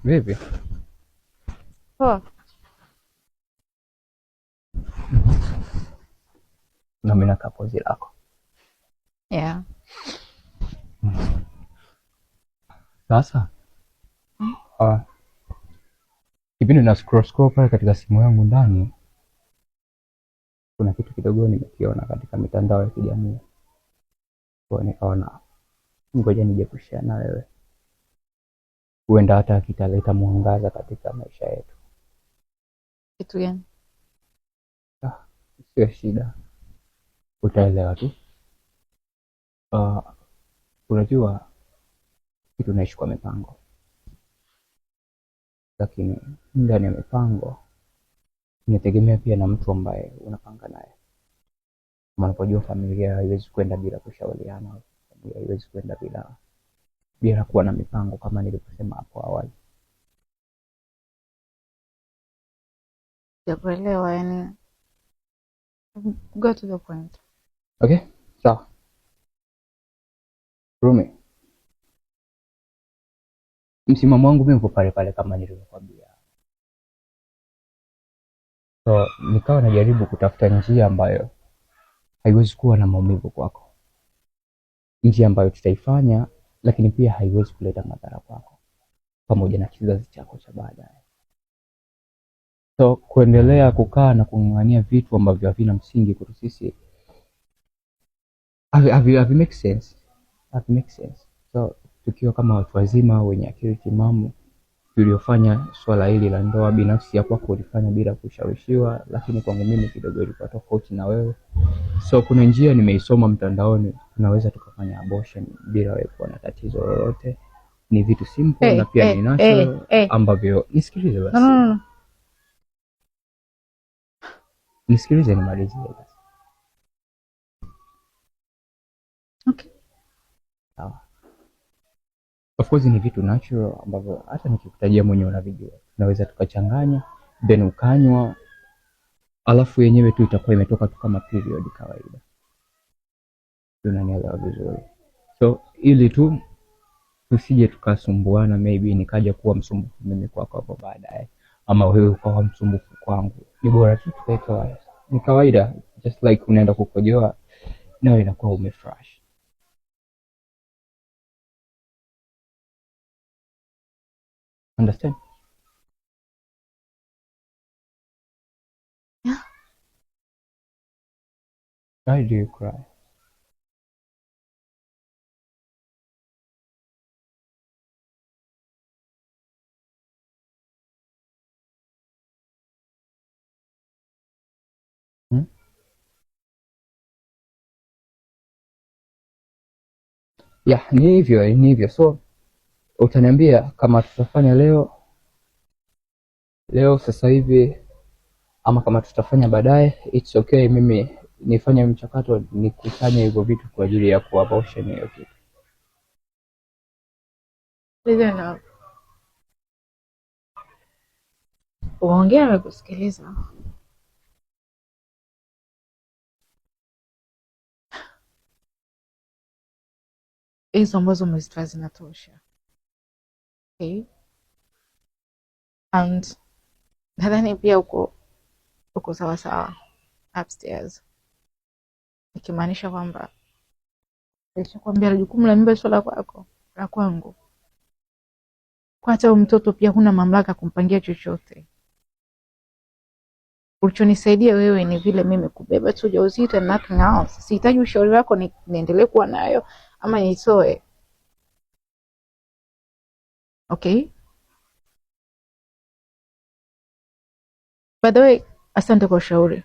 Vipi? Poa. Na mimi nakaa pozi lako. Yeah. Sasa kipindi na scroll pale katika simu yangu ndani, kuna kitu kidogo nimekiona katika mitandao ya kijamii, kwa nikaona ngoja nije kushare na wewe, huenda hata kitaleta mwangaza katika maisha yetu. Kitu gani? Sio shida, utaelewa tu. Unajua kitu naishi kwa mipango, lakini ndani ya mipango inategemea pia na mtu ambaye unapanga naye. Kama unapojua familia haiwezi kwenda bila kushauriana, familia haiwezi kwenda bila kuwa na mipango kama nilivyosema hapo awali. Sijakuelewa, yani go to the point. Okay, sawa. Rumi, msimamo wangu mimi uko pale pale kama nilivyokuambia. So nikawa najaribu kutafuta njia ambayo haiwezi kuwa na maumivu kwako, njia ambayo tutaifanya lakini pia haiwezi kuleta madhara kwako pamoja na kizazi chako cha baadaye. So kuendelea kukaa na kung'ang'ania vitu ambavyo havina msingi kwetu sisi have make sense. So tukiwa kama watu wazima wenye akili timamu tuliofanya swala hili la ndoa, binafsi ya kwako ulifanya bila kushawishiwa, lakini kwangu mimi kidogo ilikuwa tofauti na wewe. So kuna njia nimeisoma mtandaoni, tunaweza tukafanya abortion bila wewe kuwa na tatizo lolote. Ni vitu simple na pia ni natural ambavyo nisikilize basi. No. Nisikilize nimalizie basi. Okay. Sawa. Of course ni vitu natural ambavyo hata nikikutajia mwenyewe unavijua. Tunaweza tukachanganya then ukanywa, alafu yenyewe tu itakuwa imetoka tu kama period kawaida. Unanielewa vizuri. So ili tu tusije tukasumbuana, maybe nikaja kuwa msumbufu mimi kwako hapo baadaye, ama wewe ukawa msumbufu kwangu. Ni bora tu tukae ni kawaida, just like unaenda kukojoa nawe inakuwa umefresh. Understand? Yeah. Why do you cry? Yeah, ni hivyo. So utaniambia kama tutafanya leo sasa hivi, ama kama tutafanya baadaye, it's okay. Mimi nifanye mchakato nikusanye hivyo vitu kwa ajili ya kuabortion hiyo kitu. Listen up. Uongea na kusikiliza. Hizo ambazo umezitoa zinatosha. Okay? And nadhani pia uko sawa upstairs. Ikimaanisha kwamba nilichokuambia jukumu la mimba swala kwako la kwangu. Kwa hata mtoto pia huna mamlaka kumpangia chochote. Ulichonisaidia wewe ni vile mimi kubeba tu ujauzito and nothing else. Sihitaji ushauri wako niendelee kuwa nayo ama nitoe. Okay? By the way, asante kwa ushauri.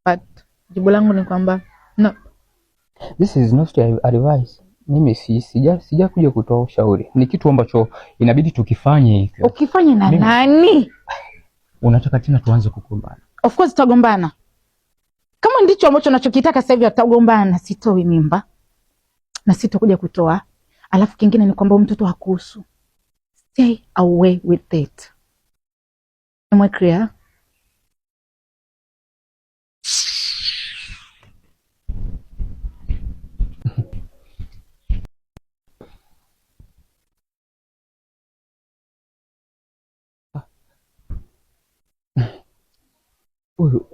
But jibu langu ni kwamba no. This is not advice. Mimi sija kuja kutoa ushauri. Ni kitu ambacho inabidi tukifanye hivyo. Ukifanye na nani? Unataka tena tuanze kugombana? Of course tutagombana. Kama ndicho ambacho unachokitaka sasa hivi tutagombana. Sitoi mimba na sitakuja kutoa. Alafu kingine ni kwamba mtoto hakuhusu. Stay away with it. Am I clear?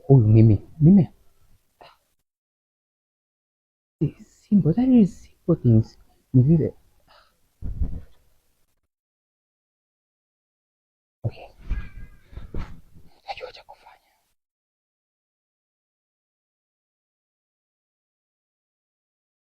huyu mimi simple, that is simple things. Ni vile